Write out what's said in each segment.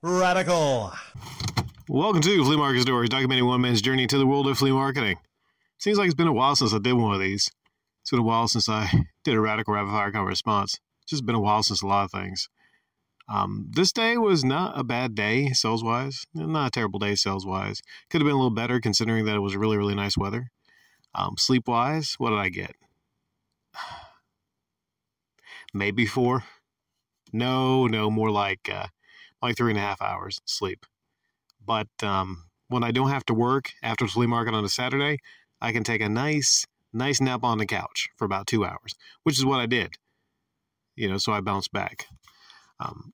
Radical. Welcome to Flea Market Stories, documenting one man's journey into the world of flea marketing. Seems like it's been a while since I did one of these. It's been a while since I did a radical rapid fire kind of response. It's just been a while since a lot of things. This day was not a bad day sales-wise. Not a terrible day sales-wise. Could have been a little better considering that it was really, really nice weather. Sleep-wise, what did I get? Maybe 4. No, more like 3.5 hours sleep. But when I don't have to work after the flea market on a Saturday, I can take a nice nap on the couch for about 2 hours, which is what I did. So I bounced back.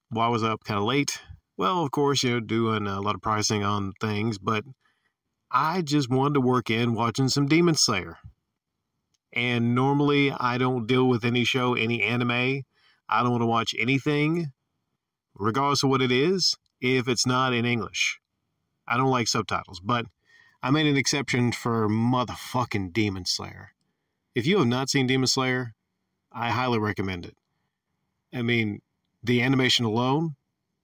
Why was I up kind of late? Well, of course, doing a lot of pricing on things, but I just wanted to work in watching some Demon Slayer. And normally I don't deal with any show, any anime. I don't want to watch anything, regardless of what it is, if it's not in English. I don't like subtitles, but I made an exception for motherfucking Demon Slayer. If you have not seen Demon Slayer, I highly recommend it. I mean, the animation alone,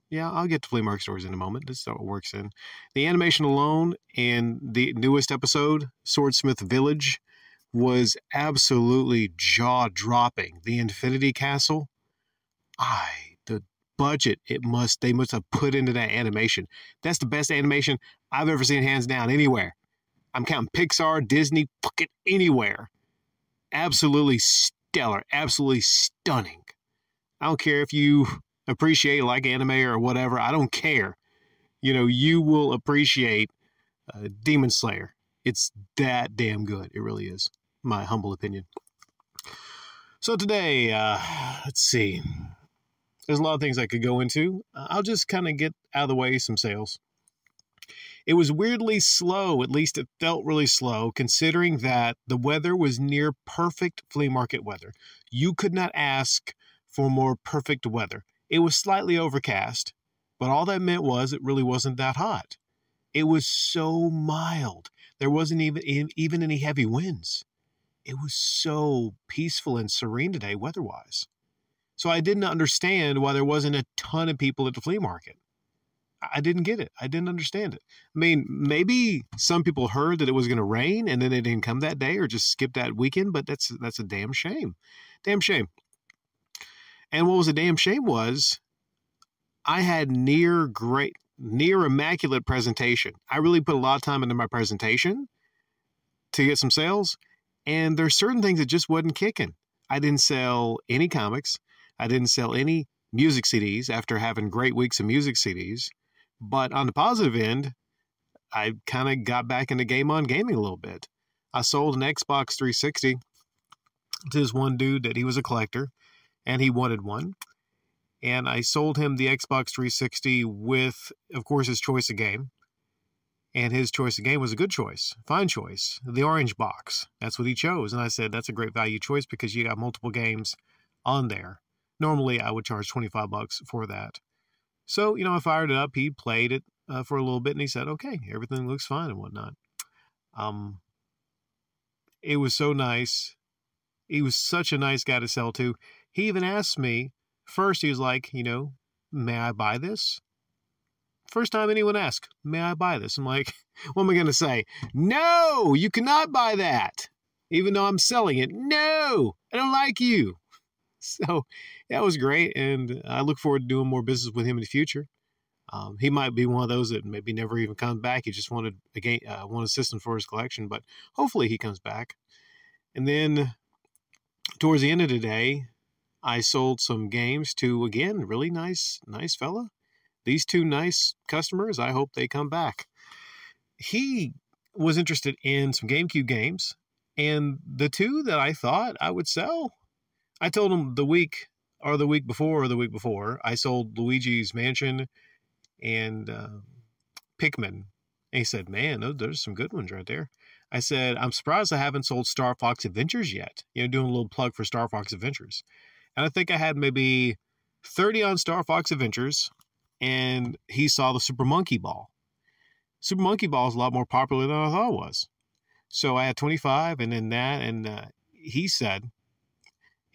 yeah, I'll get to Flea Market Stories in a moment. This is how it works in. The animation alone in the newest episode, Swordsmith Village, was absolutely jaw-dropping. The Infinity Castle, the budget they must have put into that animation. That's the best animation I've ever seen, hands down, anywhere. I'm counting Pixar, Disney, fucking anywhere. Absolutely stellar, absolutely stunning. I don't care if you appreciate like anime or whatever. I don't care. You will appreciate Demon Slayer. It's that damn good. It really is. My humble opinion. So today, let's see. There's a lot of things I could go into. I'll just kind of get out of the way some sales. It was weirdly slow, at least it felt really slow, considering that the weather was near perfect flea market weather. You could not ask for more perfect weather. It was slightly overcast, but all that meant was it really wasn't that hot. It was so mild. There wasn't even any heavy winds. It was so peaceful and serene today weather-wise. So I didn't understand why there wasn't a ton of people at the flea market. I didn't get it. I didn't understand it. I mean, maybe some people heard that it was going to rain and then it didn't come that day or just skipped that weekend, but that's a damn shame. Damn shame. And what was a damn shame was I had near immaculate presentation. I really put a lot of time into my presentation to get some sales, and there's certain things that just wasn't kicking. I didn't sell any comics. I didn't sell any music CDs after having great weeks of music CDs. But on the positive end, I kind of got back into gaming a little bit. I sold an Xbox 360 to this one dude that he was a collector, and he wanted one. And I sold him the Xbox 360 with, of course, his choice of game. And his choice of game was a good choice, fine choice, the orange box. That's what he chose. And I said, that's a great value choice because you got multiple games on there. Normally, I would charge $25 for that. So, I fired it up. He played it for a little bit, and he said, okay, everything looks fine and whatnot. It was so nice. He was such a nice guy to sell to. He even asked me, first he was like, may I buy this? First time anyone asked, may I buy this? I'm like, what am I going to say? No, you cannot buy that. Even though I'm selling it. No, I don't like you. So that was great. And I look forward to doing more business with him in the future. He might be one of those that maybe never even comes back. He just wanted a system for his collection, but hopefully he comes back. And then towards the end of the day, I sold some games to, again, really nice fella. These two nice customers, I hope they come back. He was interested in some GameCube games, and the two that I thought I would sell, I told him the week before, I sold Luigi's Mansion and Pikmin. And he said, man, there's some good ones right there. I said, I'm surprised I haven't sold Star Fox Adventures yet. Doing a little plug for Star Fox Adventures. And I think I had maybe 30 on Star Fox Adventures, and he saw the Super Monkey Ball. Super Monkey Ball is a lot more popular than I thought it was. So I had 25, and then that, and he said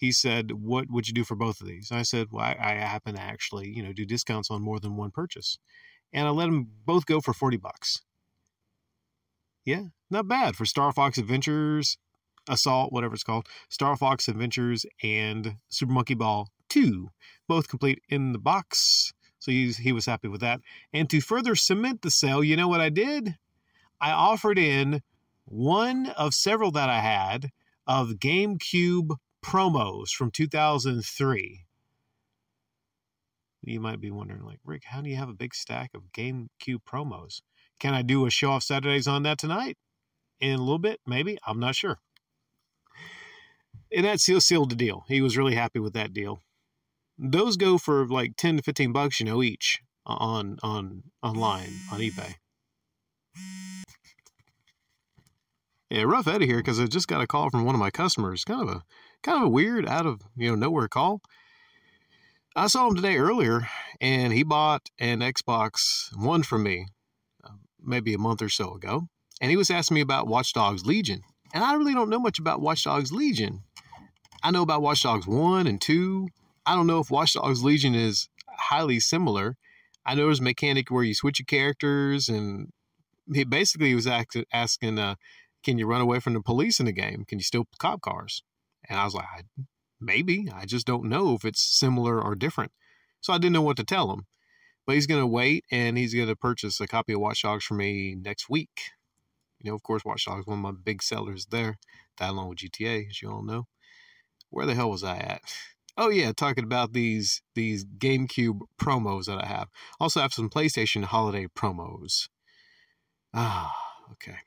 he said, what would you do for both of these? I said, well, I happen to actually, do discounts on more than one purchase. And I let them both go for $40. Yeah, not bad for Star Fox Adventures, Assault, whatever it's called, Star Fox Adventures and Super Monkey Ball 2, both complete in the box. So he was happy with that. And to further cement the sale, you know what I did? I offered in one of several that I had of GameCube promos from 2003. You might be wondering, like, Rick, how do you have a big stack of GameCube promos? Can I do a show off Saturdays on that tonight? In a little bit, maybe. I'm not sure. And that sealed the deal. He was really happy with that deal. Those go for like $10 to $15, each on online on eBay. Yeah, rough out of here because I just got a call from one of my customers. Kind of a weird, out of nowhere call. I saw him today earlier, and he bought an Xbox One from me maybe a month or so ago, and he was asking me about Watch Dogs Legion, and I really don't know much about Watch Dogs Legion. I know about Watch Dogs 1 and 2. I don't know if Watch Dogs Legion is highly similar. I know there's a mechanic where you switch your characters, and he basically was asking, can you run away from the police in the game? Can you steal cop cars? And I was like, maybe. I just don't know if it's similar or different. So I didn't know what to tell him. But he's going to wait, and he's going to purchase a copy of Watch Dogs for me next week. Of course, Watch Dogs, one of my big sellers there. That along with GTA, as you all know. Where the hell was I at? Oh, yeah, talking about these GameCube promos that I have. Also have some PlayStation holiday promos. Okay.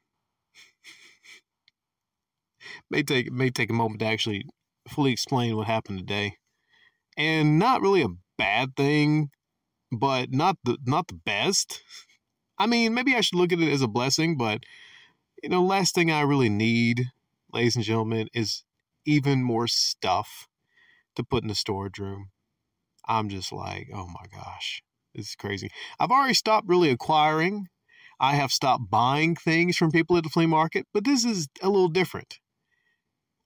May take a moment to actually fully explain what happened today. And not really a bad thing, but not the best. I mean, maybe I should look at it as a blessing, but last thing I really need, ladies and gentlemen, is even more stuff to put in the storage room. I'm just like, oh my gosh, this is crazy. I've already stopped really acquiring. I have stopped buying things from people at the flea market, but this is a little different.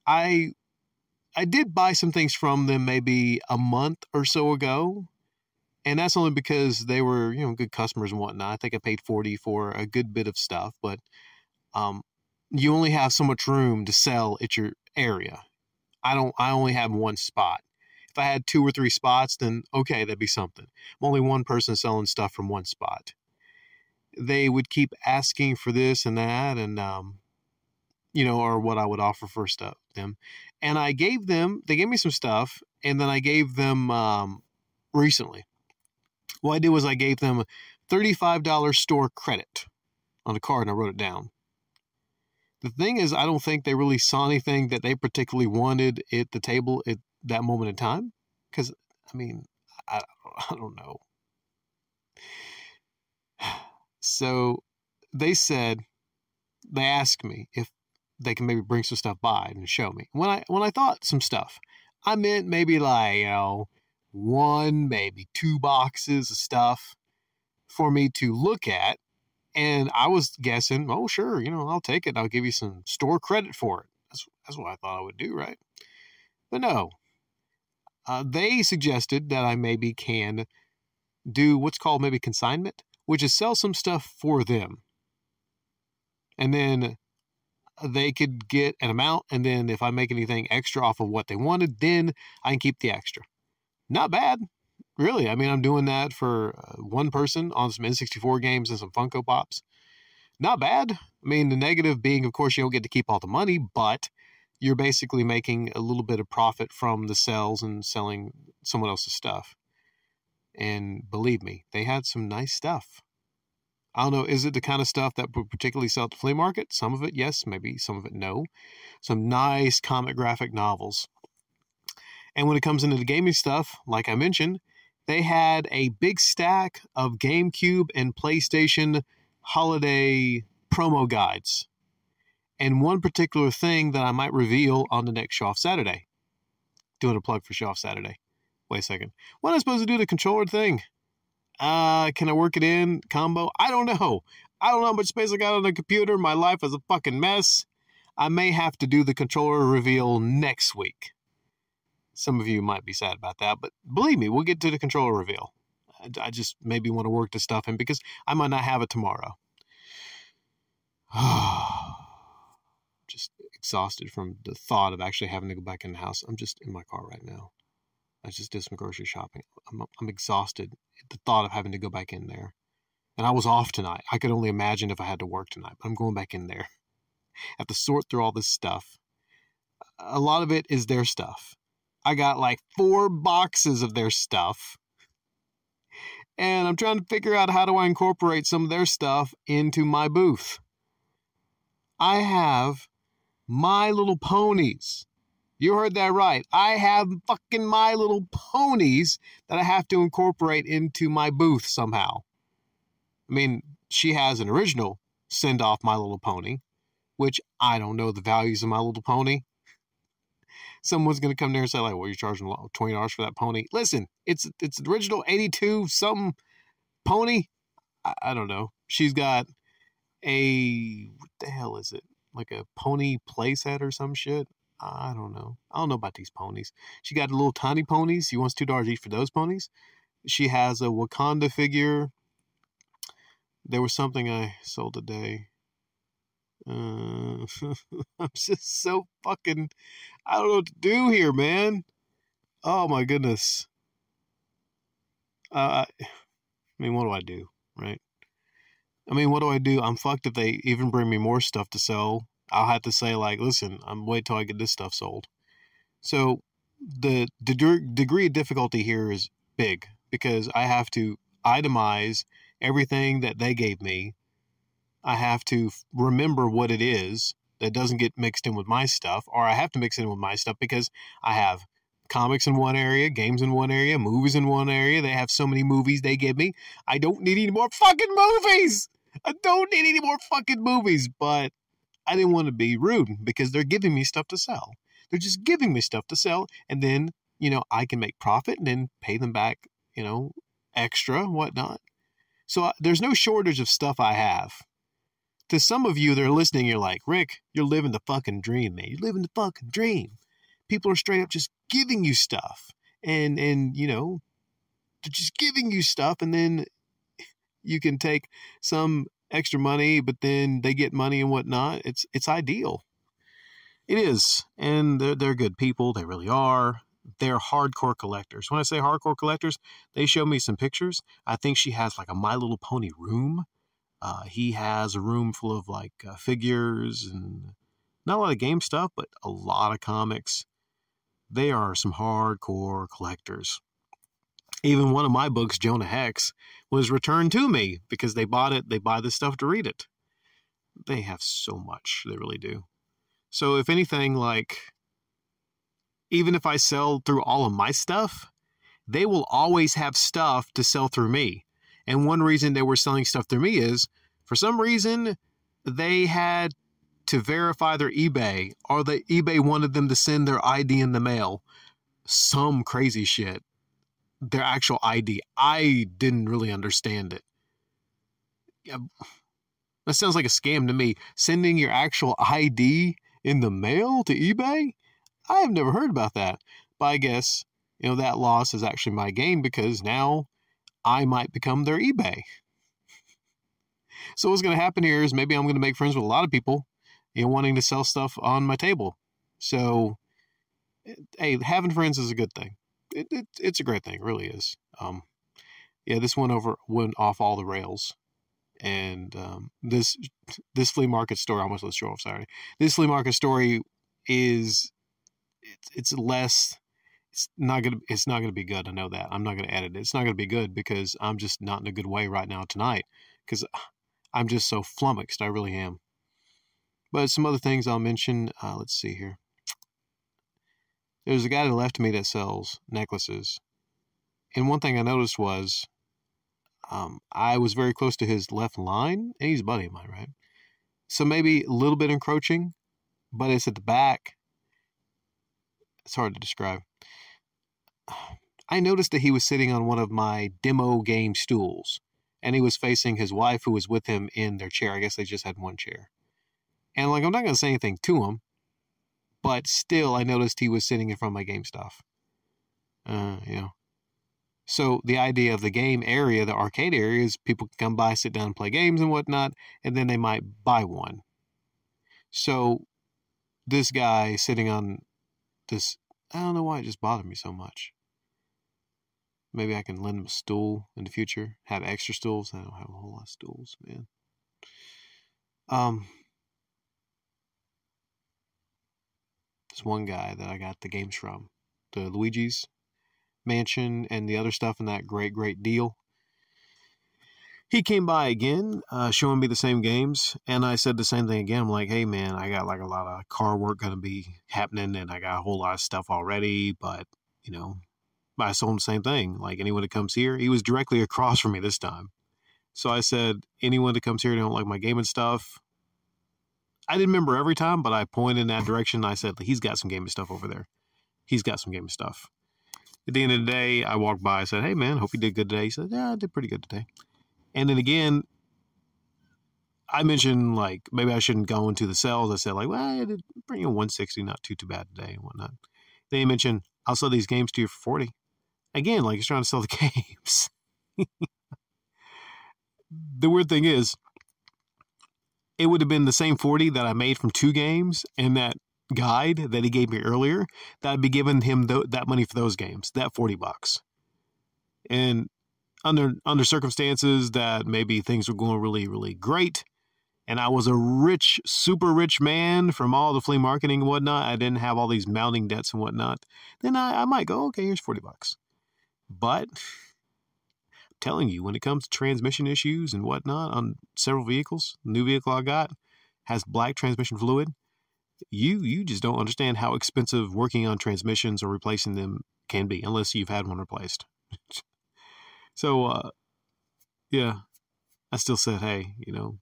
I did buy some things from them maybe a month or so ago, and that's only because they were, good customers and whatnot. I think I paid $40 for a good bit of stuff, but you only have so much room to sell at your area. I only have one spot. If I had 2 or 3 spots, then okay, that'd be something. I'm only one person selling stuff from one spot. They would keep asking for this and that, and or what I would offer for them. And they gave me some stuff, and then I gave them recently. What I did was I gave them $35 store credit on a card, and I wrote it down. The thing is, I don't think they really saw anything that they particularly wanted at the table at that moment in time. Because, I don't know. So they asked me if they can maybe bring some stuff by and show me. When I thought some stuff, I meant maybe like, 1, maybe 2 boxes of stuff for me to look at. And I was guessing, oh, sure, I'll take it. I'll give you some store credit for it. That's what I thought I would do, right? But no. They suggested that I maybe can do what's called maybe consignment, which is sell some stuff for them. And then they could get an amount, and then if I make anything extra off of what they wanted, then I can keep the extra. Not bad. Really, I'm doing that for one person on some N64 games and some Funko Pops. Not bad. The negative being, of course, you don't get to keep all the money, but you're basically making a little bit of profit from the sales and selling someone else's stuff. And believe me, they had some nice stuff. I don't know, is it the kind of stuff that would particularly sell at the flea market? Some of it, yes. Maybe some of it, no. Some nice comic graphic novels. And when it comes into the gaming stuff, like I mentioned, they had a big stack of GameCube and PlayStation holiday promo guides. And one particular thing that I might reveal on the next Show Off Saturday. Doing a plug for Show Off Saturday. Wait a second. What am I supposed to do the controller thing? Can I work it in combo? I don't know. I don't know how much space I got on the computer. My life is a fucking mess. I may have to do the controller reveal next week. Some of you might be sad about that, but believe me, we'll get to the controller reveal. I just maybe want to work this stuff in because I might not have it tomorrow. Just exhausted from the thought of actually having to go back in the house. I'm just in my car right now. I just did some grocery shopping. I'm exhausted at the thought of having to go back in there. And I was off tonight. I could only imagine if I had to work tonight, but I'm going back in there. I have to sort through all this stuff. A lot of it is their stuff. I got like 4 boxes of their stuff. And I'm trying to figure out how do I incorporate some of their stuff into my booth. I have My Little Ponies. You heard that right. I have fucking My Little Ponies that I have to incorporate into my booth somehow. I mean, she has an original Send Off My Little Pony, which I don't know the values of My Little Pony. Someone's going to come there and say, like, well, you're charging $20 for that pony. Listen, it's the original 82 something pony. I don't know. She's got what the hell is it? Like a pony playset or some shit? I don't know. I don't know about these ponies. She got little tiny ponies. She wants $2 each for those ponies. She has a Wakanda figure. There was something I sold today. I'm just so fucking... I don't know what to do here, man. Oh, my goodness. I mean, what do I do, right? I mean, what do I do? I'm fucked if they even bring me more stuff to sell. I'll have to say, like, listen, I'm wait till I get this stuff sold. So the degree of difficulty here is big because I have to itemize everything that they gave me. I have to remember what it is that doesn't get mixed in with my stuff, or I have to mix it in with my stuff because I have comics in one area, games in one area, movies in one area. They have so many movies they give me. I don't need any more fucking movies. I don't need any more fucking movies, but I didn't want to be rude because they're giving me stuff to sell. They're just giving me stuff to sell, and then, I can make profit and then pay them back, extra, whatnot. So there's no shortage of stuff I have. To some of you that are listening, you're like, Rick, you're living the fucking dream, man. You're living the fucking dream. People are straight up just giving you stuff. And they're just giving you stuff, and then you can take some extra money, but then they get money and whatnot. It's ideal. It is. And they're good people. They really are. They're hardcore collectors. When I say hardcore collectors, they show me some pictures. I think she has like a My Little Pony room. He has a room full of like figures and not a lot of game stuff, but a lot of comics. They are some hardcore collectors. Even one of my books, Jonah Hex, was returned to me because they bought it. They buy this stuff to read it. They have so much. They really do. So if anything, like, even if I sell through all of my stuff, they will always have stuff to sell through me. And one reason they were selling stuff through me is, for some reason, they had to verify their eBay, or the eBay wanted them to send their ID in the mail. Some crazy shit. Their actual ID. I didn't really understand it. Yeah, that sounds like a scam to me. Sending your actual ID in the mail to eBay? I have never heard about that. But I guess, that loss is actually my gain because now I might become their eBay. So what's going to happen here is maybe I'm going to make friends with a lot of people, wanting to sell stuff on my table. So, hey, having friends is a good thing. It's a great thing. It really is. This went off all the rails. And this flea market story, I almost let show off Saturday. This flea market story it's not gonna be good. I know that. I'm not gonna edit it. It's not gonna be good because I'm just not in a good way right now tonight because I'm just so flummoxed. I really am. But some other things I'll mention. Let's see here. There's a guy to the left of me that sells necklaces, and one thing I noticed was I was very close to his left line, and he's a buddy of mine, right? So maybe a little bit encroaching, but it's at the back. It's hard to describe. I noticed that he was sitting on one of my demo game stools, and he was facing his wife who was with him in their chair. I guess they just had one chair. And I'm not going to say anything to him, but still I noticed he was sitting in front of my game stuff. You know. So the idea of the game area, the arcade area, is people can come by, sit down and play games and whatnot, and then they might buy one. So this guy sitting on this, I don't know why it just bothered me so much. Maybe I can lend him a stool in the future, have extra stools. I don't have a whole lot of stools, man. This one guy that I got the games from, the Luigi's Mansion and the other stuff in that great deal. He came by again, showing me the same games, and I said the same thing again. I'm like, hey man, I got like a lot of car work going to be happening, and I got a whole lot of stuff already, but, you know, I told him the same thing. Like, anyone that comes here, he was directly across from me this time. So I said, anyone that comes here and don't like my gaming stuff, I didn't remember every time, but I pointed in that direction. And I said, he's got some gaming stuff over there. He's got some gaming stuff. At the end of the day, I walked by. I said, hey, man, hope you did good today. He said, yeah, I did pretty good today. And then again, I mentioned, like, maybe I shouldn't go into the sales. I said, like, well, I did bring you 160, not too bad today and whatnot. Then he mentioned, I'll sell these games to you for 40. Again, like, he's trying to sell the games. The weird thing is, it would have been the same 40 that I made from 2 games and that guide that he gave me earlier, that I'd be giving him that money for those games, that $40. And under circumstances that maybe things were going really great, and I was a rich, super rich man from all the flea marketing and whatnot, I didn't have all these mounting debts and whatnot, then I might go, okay, here's $40. But I'm telling you, when it comes to transmission issues and whatnot on several vehicles, the new vehicle I got has black transmission fluid. You just don't understand how expensive working on transmissions or replacing them can be, unless you've had one replaced. So, yeah, I still said, hey, you know,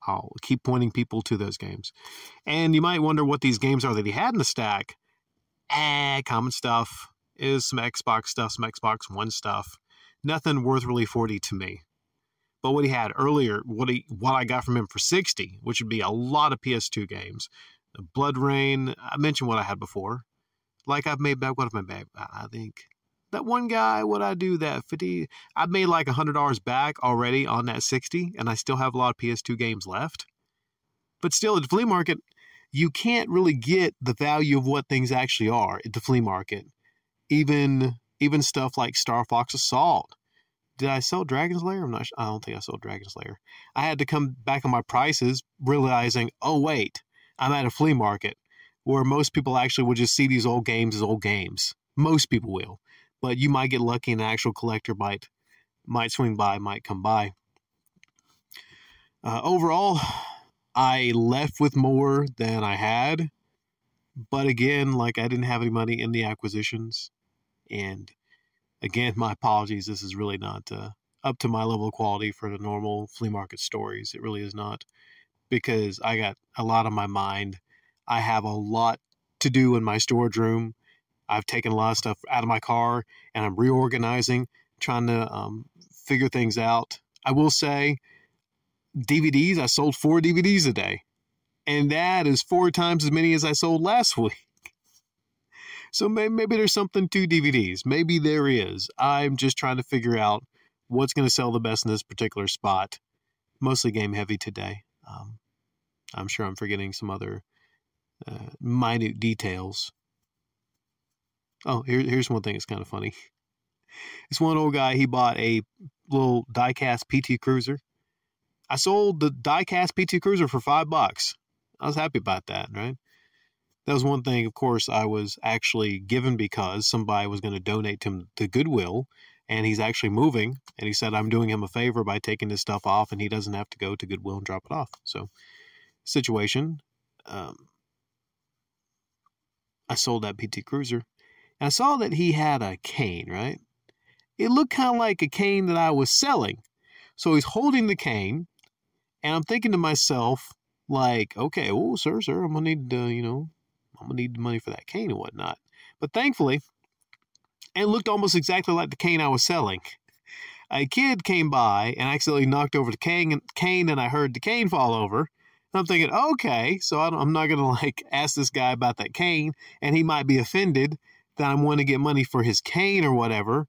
I'll keep pointing people to those games. And you might wonder what these games are that he had in the stack. Common stuff. Is some Xbox stuff, some Xbox One stuff. Nothing worth really 40 to me. But what he had earlier, what I got from him for 60, which would be a lot of PS2 games. Blood Rain, I mentioned what I had before. Like, I've made back, what have I made? I think that one guy, what I do, that 50, I've made like $100 back already on that 60, and I still have a lot of PS2 games left. But still, at the flea market, you can't really get the value of what things actually are at the flea market. Even stuff like Star Fox Assault. Did I sell Dragon's Lair? I don't think I sold Dragon's Lair. I had to come back on my prices, realizing, oh wait, I'm at a flea market where most people actually will just see these old games as old games. Most people will. But you might get lucky and an actual collector might swing by, might come by. Overall, I left with more than I had. But again, like, I didn't have any money in the acquisitions. And again, my apologies. This is really not up to my level of quality for the normal flea market stories. It really is not, because I got a lot on my mind. I have a lot to do in my storage room. I've taken a lot of stuff out of my car, and I'm reorganizing, trying to figure things out. I will say, DVDs, I sold 4 DVDs a day, and that is 4 times as many as I sold last week. So maybe there's something to DVDs. Maybe there is. I'm just trying to figure out what's going to sell the best in this particular spot. Mostly game heavy today. I'm sure I'm forgetting some other minute details. Oh, here's one thing that's kind of funny. This one old guy, he bought a little die-cast PT Cruiser. I sold the die-cast PT Cruiser for $5. I was happy about that, right? That was one thing, of course, I was actually given because somebody was going to donate to him to Goodwill, and he's actually moving, and he said I'm doing him a favor by taking this stuff off, and he doesn't have to go to Goodwill and drop it off. So, situation, I sold that PT Cruiser, and I saw that he had a cane, right? It looked kind of like a cane that I was selling. So he's holding the cane, and I'm thinking to myself, like, okay, well, sir, I'm going to need, I'm going to need the money for that cane and whatnot. But thankfully, it looked almost exactly like the cane I was selling. A kid came by and accidentally knocked over the cane, and I heard the cane fall over. And I'm thinking, okay, so I'm not going to, like, ask this guy about that cane, and he might be offended that I'm wanting to get money for his cane or whatever,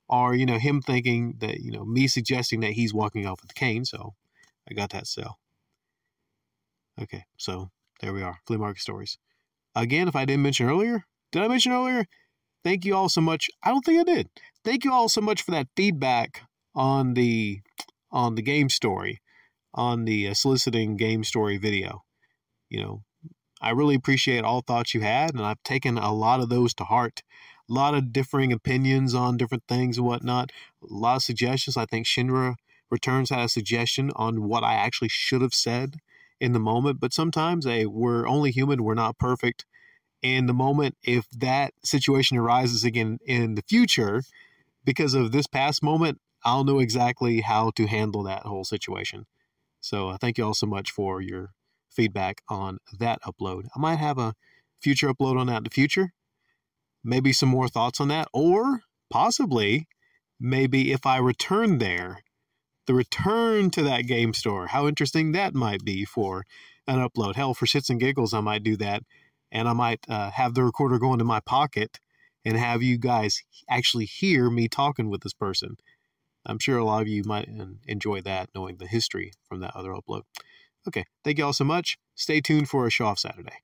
or, him thinking that, me suggesting that he's walking off with the cane. So I got that sale. Okay, so there we are. Flea market stories. Again, if I didn't mention earlier, did I mention earlier? Thank you all so much. I don't think I did. Thank you all so much for that feedback on the game story, on the soliciting game story video. I really appreciate all thoughts you had, and I've taken a lot of those to heart. A lot of differing opinions on different things and whatnot. A lot of suggestions. I think Shinra Returns had a suggestion on what I actually should have said in the moment. But sometimes, we're only human. We're not perfect. In the moment, if that situation arises again in the future, because of this past moment, I'll know exactly how to handle that whole situation. So thank you all so much for your feedback on that upload. I might have a future upload on that in the future. Maybe some more thoughts on that, or possibly maybe if I return there, the return to that game store, how interesting that might be for an upload. Hell, for shits and giggles, I might do that. And I might have the recorder go into my pocket and have you guys actually hear me talking with this person. I'm sure a lot of you might enjoy that, knowing the history from that other upload. Okay, thank you all so much. Stay tuned for a show off Saturday.